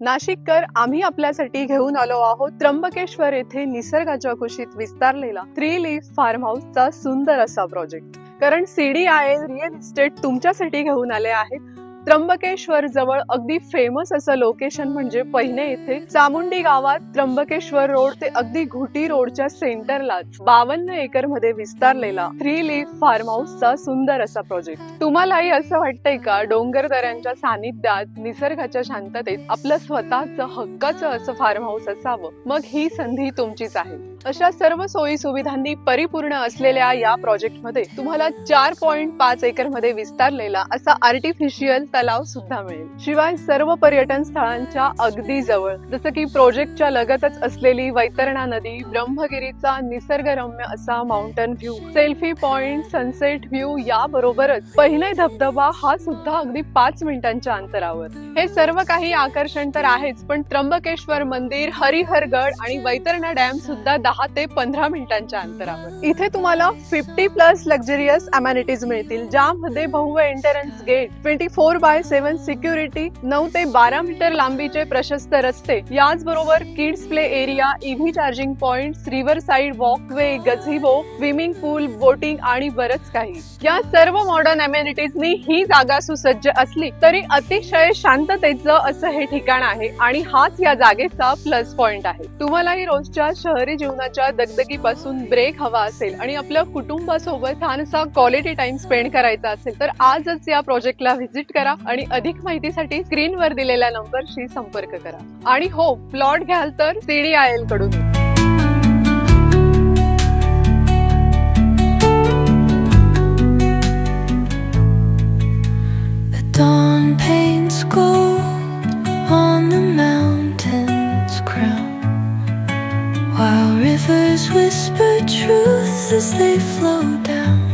नाशिककर आम्ही आपल्यासाठी घेऊन आलो आहोत त्र्यंबकेश्वर येथे निसर्गाच्या कुशीत विस्तारलेला 3 लीफ फार्म हाऊसचा सुंदर असा प्रोजेक्ट। कारण CDIL रिअल इस्टेट तुमच्यासाठी घेऊन आले आहेत त्र्यंबकेश्वर जवळ अगदी फेमस असं लोकेशन म्हणजे पहिने येथे चामुंडी गावात त्र्यंबकेश्वर रोड ते अगदी घुटी रोडच्या सेंटरलाच 52 एकर मध्ये विस्तारलेला 3 लीफ फार्म हाऊसचा सुंदर असा प्रोजेक्ट। तुम्हालाही असं वाटतंय का डोंगरदऱ्यांच्या सानिध्यात निसर्गाच्या शांततेत आपलं स्वतःचं हक्काचं असं फार्म हाऊस असावं? मग ही संधी तुमचीच आहे। अशा सर्व सोयी सुविधांनी परिपूर्ण असलेल्या या प्रोजेक्ट मध्ये तुम्हाला 4.5 एकर मध्ये विस्तारलेला असा आर्टिफिशियल तलाव सुद्धा मिळेल। शिवाय सर्व पर्यटन स्थळांच्या अगदी जवळ जसं की प्रोजेक्टच्या लगतच असलेली वैतरणा नदी, ब्रह्मगिरीचा निसर्गरम्य असा mountain view, selfie point, sunset view याबरोबरच पहिने धबधबा हा सुद्धा अगदी 5 मिनिटांच्या अंतरावर। हे सर्व काही आकर्षण तर आहेच, पण त्र्यंबकेश्वर मंदिर, हरिहरगड आणि वैतरणा डॅम सुद्धा 10 ते 15 मिनिटांच्या अंतरावर। इथे तुम्हाला 50+ लक्झरियस अमेनिटीज मिळतील, ज्यामध्ये भव्य एंट्रन्स गेट, 24/7 सिक्युरिटी, 9 ते 12 मीटर लांबीचे प्रशस्त रस्ते, याचबरोबर kids play area, EV charging points, river side walkway, gazebo, swimming pool, boating आणि बरच काही। या सर्व मॉडर्न अमेनिटीजनी ही जागा सुसज्ज असली तरी अतिशय शांततेचं असं हे ठिकाण आहे आणि हाच या जागेचा प्लस पॉइंट आहे। तुम्हालाही रोजच्या शहरी जीवनाच्या दगदगीपासून ब्रेक हवा असेल आणि आपल्या कुटुंबासोबत छानसा क्वालिटी टाइम स्पेंड करायचा असेल तर आजच या प्रोजेक्टला व्हिजिट करा आणि अधिक माहितीसाठी स्क्रीनवर दिलेल्या नंबरशी संपर्क करा। आणि हो, प्लॉट घ्याल तर CDIL कडून। Dawn paints gold on the mountain's crown, while rivers whisper truth as they flow down.